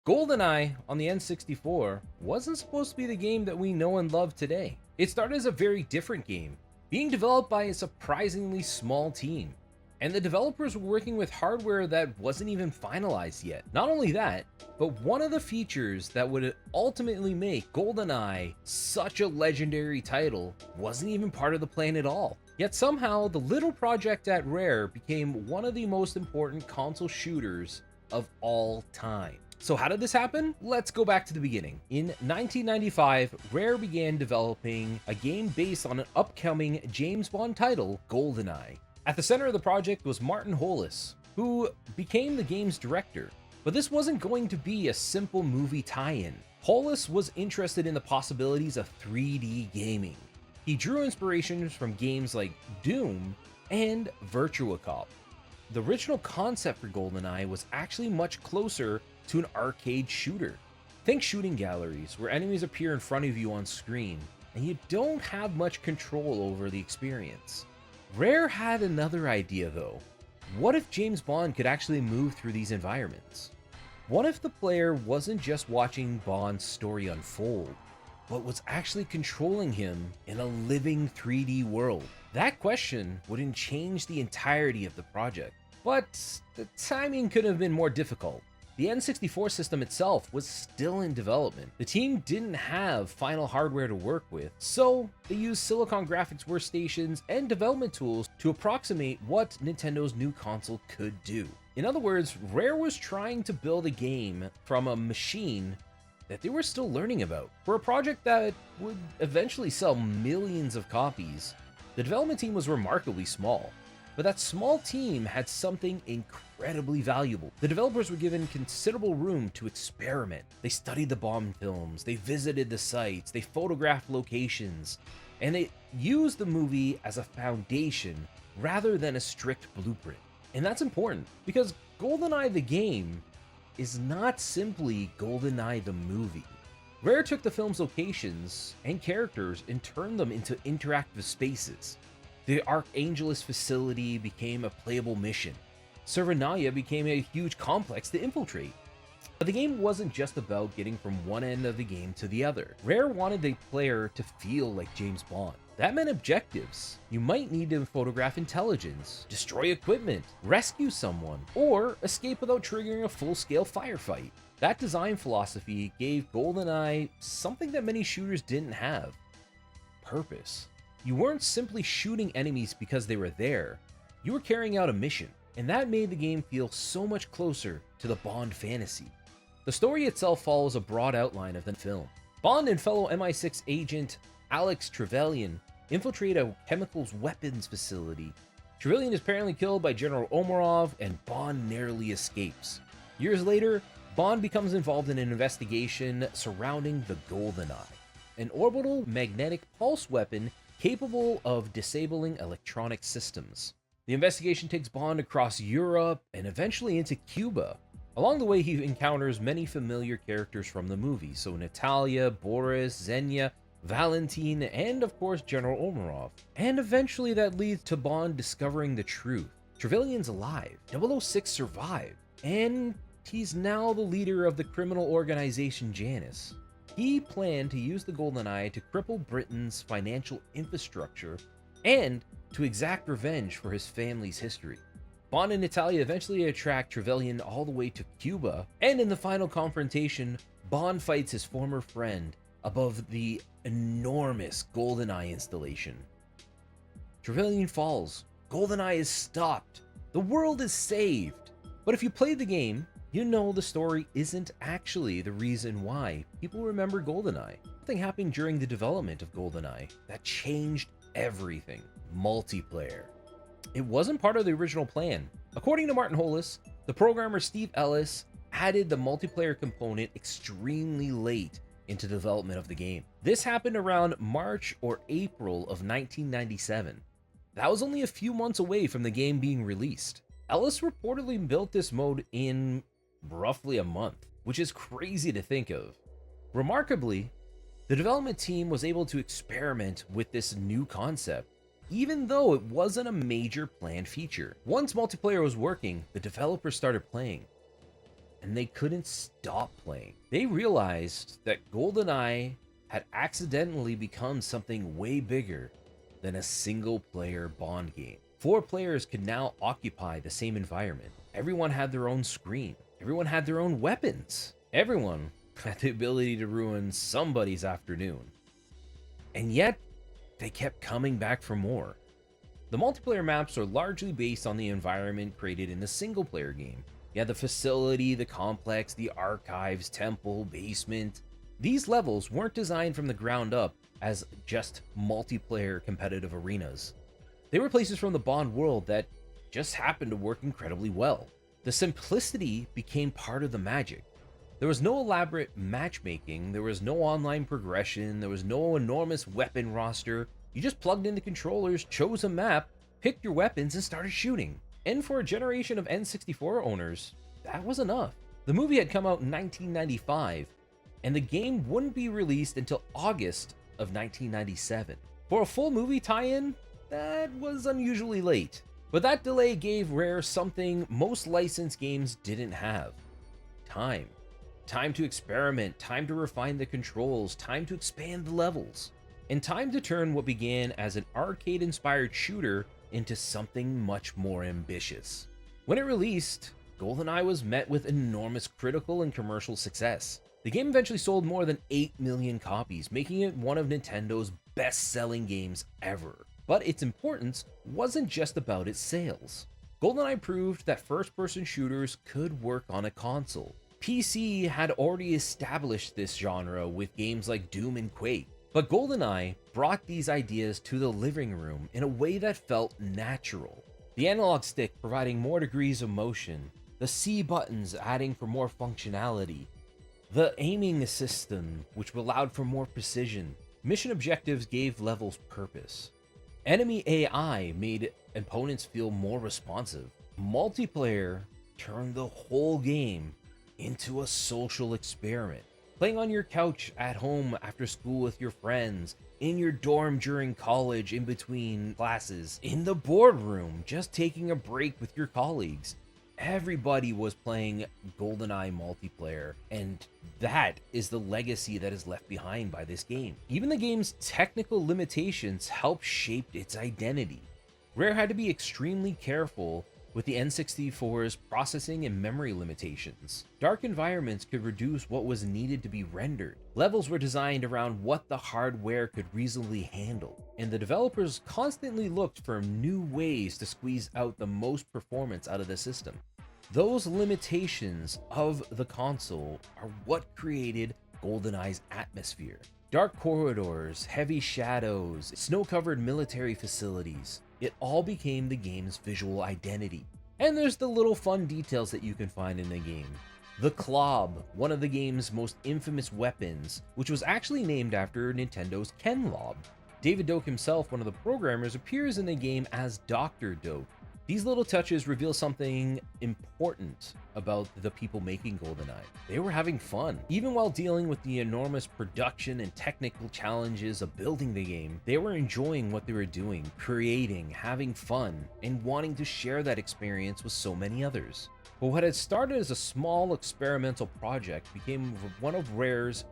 GoldenEye on the N64 wasn't supposed to be the game that we know and love today. It started as a very different game, being developed by a surprisingly small team. And the developers were working with hardware that wasn't even finalized yet. Not only that, but one of the features that would ultimately make GoldenEye such a legendary title wasn't even part of the plan at all. Yet somehow, the little project at Rare became one of the most important console shooters of all time. So how did this happen? Let's go back to the beginning. In 1995, Rare began developing a game based on an upcoming James Bond title, GoldenEye. At the center of the project was Martin Hollis, who became the game's director. But this wasn't going to be a simple movie tie-in. Hollis was interested in the possibilities of 3D gaming. He drew inspirations from games like Doom and Virtua Cop. The original concept for GoldenEye was actually much closer to an arcade shooter. Think shooting galleries where enemies appear in front of you on screen and you don't have much control over the experience. Rare had another idea though. What if James Bond could actually move through these environments? What if the player wasn't just watching Bond's story unfold, but was actually controlling him in a living 3D world? That question wouldn't change the entirety of the project, but the timing could have been more difficult. The N64 system itself was still in development. The team didn't have final hardware to work with, so they used Silicon graphics workstations and development tools to approximate what Nintendo's new console could do. In other words, Rare was trying to build a game from a machine that they were still learning about. For a project that would eventually sell millions of copies, the development team was remarkably small. But that small team had something incredibly valuable. The developers were given considerable room to experiment. They studied the Bond films, they visited the sites, they photographed locations, and they used the movie as a foundation rather than a strict blueprint. And that's important because GoldenEye the game is not simply GoldenEye the movie. Rare took the film's locations and characters and turned them into interactive spaces. The Archangelus facility became a playable mission. Servanaya became a huge complex to infiltrate. But the game wasn't just about getting from one end of the game to the other. Rare wanted the player to feel like James Bond. That meant objectives. You might need to photograph intelligence, destroy equipment, rescue someone, or escape without triggering a full-scale firefight. That design philosophy gave GoldenEye something that many shooters didn't have: purpose. You weren't simply shooting enemies because they were there, you were carrying out a mission, and that made the game feel so much closer to the Bond fantasy. The story itself follows a broad outline of the film. Bond and fellow MI6 agent Alex Trevelyan infiltrate a chemicals weapons facility. Trevelyan is apparently killed by General Omarov, and Bond narrowly escapes. Years later, Bond becomes involved in an investigation surrounding the GoldenEye, an orbital magnetic pulse weapon capable of disabling electronic systems. The investigation takes Bond across Europe and eventually into Cuba. Along the way, he encounters many familiar characters from the movie, so Natalia, Boris, Xenia, Valentine, and of course General Omarov. And eventually that leads to Bond discovering the truth. Trevelyan's alive, 006 survived, and he's now the leader of the criminal organization Janus. He planned to use the GoldenEye to cripple Britain's financial infrastructure and to exact revenge for his family's history. Bond and Natalia eventually attract Trevelyan all the way to Cuba, and in the final confrontation, Bond fights his former friend above the enormous GoldenEye installation. Trevelyan falls, GoldenEye is stopped, the world is saved. But if you played the game, you know the story isn't actually the reason why people remember GoldenEye. Something happened during the development of GoldenEye that changed everything: multiplayer. It wasn't part of the original plan. According to Martin Hollis, the programmer Steve Ellis added the multiplayer component extremely late into development of the game. This happened around March or April of 1997. That was only a few months away from the game being released. Ellis reportedly built this mode in roughly a month, which is crazy to think of. Remarkably, the development team was able to experiment with this new concept, even though it wasn't a major planned feature. Once multiplayer was working, the developers started playing. and they couldn't stop playing. They realized that GoldenEye had accidentally become something way bigger than a single-player Bond game. 4 players could now occupy the same environment. Everyone had their own screen. Everyone had their own weapons. Everyone had the ability to ruin somebody's afternoon. And yet, they kept coming back for more. The multiplayer maps are largely based on the environment created in the single-player game. You had the facility, the complex, the archives, temple, basement. These levels weren't designed from the ground up as just multiplayer competitive arenas. They were places from the Bond world that just happened to work incredibly well. The simplicity became part of the magic. There was no elaborate matchmaking, there was no online progression, there was no enormous weapon roster. You just plugged in the controllers, chose a map, picked your weapons, and started shooting. And for a generation of N64 owners, that was enough. The movie had come out in 1995, and the game wouldn't be released until August of 1997. For a full movie tie-in, that was unusually late. But that delay gave Rare something most licensed games didn't have: time. Time to experiment, time to refine the controls, time to expand the levels, and time to turn what began as an arcade-inspired shooter into something much more ambitious. When it released, GoldenEye was met with enormous critical and commercial success. The game eventually sold more than 8 million copies, making it one of Nintendo's best-selling games ever. But its importance wasn't just about its sales. GoldenEye proved that first-person shooters could work on a console. PC had already established this genre with games like Doom and Quake, but GoldenEye brought these ideas to the living room in a way that felt natural. The analog stick providing more degrees of motion, the C buttons adding for more functionality, the aiming system which allowed for more precision. Mission objectives gave levels purpose. Enemy AI made opponents feel more responsive. Multiplayer turned the whole game into a social experiment. Playing on your couch at home after school with your friends, in your dorm during college in between classes, in the boardroom just taking a break with your colleagues. Everybody was playing GoldenEye multiplayer, and that is the legacy that is left behind by this game. Even the game's technical limitations helped shape its identity. Rare had to be extremely careful with the N64's processing and memory limitations. Dark environments could reduce what was needed to be rendered. Levels were designed around what the hardware could reasonably handle, and the developers constantly looked for new ways to squeeze out the most performance out of the system. Those limitations of the console are what created GoldenEye's atmosphere. Dark corridors, heavy shadows, snow-covered military facilities. It all became the game's visual identity. And there's the little fun details that you can find in the game. The Klob, one of the game's most infamous weapons, which was actually named after Nintendo's Ken Lob. David Doak himself, one of the programmers, appears in the game as Dr. Doak. These little touches reveal something important about the people making GoldenEye. They were having fun. Even while dealing with the enormous production and technical challenges of building the game, they were enjoying what they were doing, creating, having fun, and wanting to share that experience with so many others. But what had started as a small experimental project became one of Rare's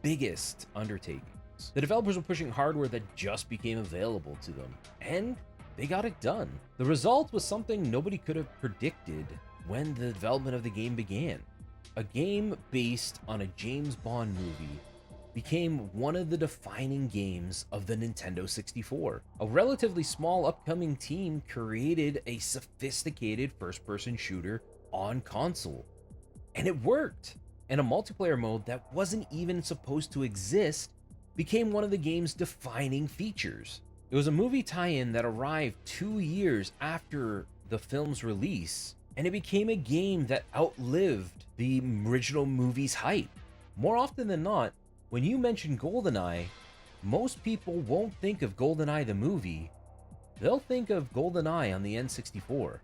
biggest undertakings. The developers were pushing hardware that just became available to them, and they got it done. The result was something nobody could have predicted when the development of the game began. A game based on a James Bond movie became one of the defining games of the Nintendo 64. A relatively small upcoming team created a sophisticated first-person shooter on console, and it worked. And a multiplayer mode that wasn't even supposed to exist became one of the game's defining features. It was a movie tie-in that arrived 2 years after the film's release, and it became a game that outlived the original movie's hype. More often than not, when you mention GoldenEye, most people won't think of GoldenEye the movie, they'll think of GoldenEye on the N64.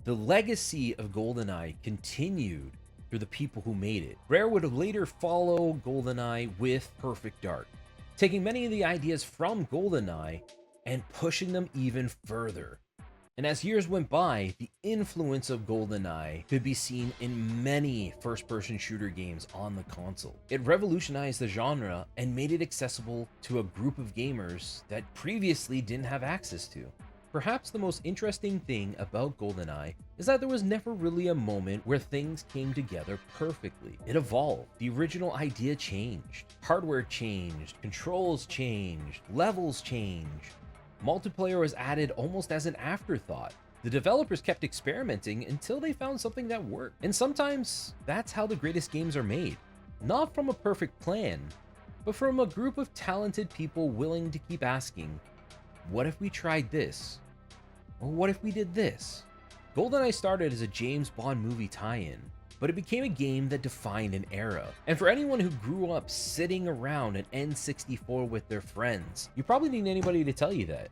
The legacy of GoldenEye continued through the people who made it. Rare would later follow GoldenEye with Perfect Dark, taking many of the ideas from GoldenEye and pushing them even further. And as years went by, the influence of GoldenEye could be seen in many first-person shooter games on the console. It revolutionized the genre and made it accessible to a group of gamers that previously didn't have access to. Perhaps the most interesting thing about GoldenEye is that there was never really a moment where things came together perfectly. It evolved. The original idea changed. Hardware changed, controls changed, levels changed. Multiplayer was added almost as an afterthought. The developers kept experimenting until they found something that worked. And sometimes that's how the greatest games are made. Not from a perfect plan, but from a group of talented people willing to keep asking, what if we tried this? Or what if we did this? GoldenEye started as a James Bond movie tie-in, but it became a game that defined an era. And for anyone who grew up sitting around an N64 with their friends, you probably need anybody to tell you that.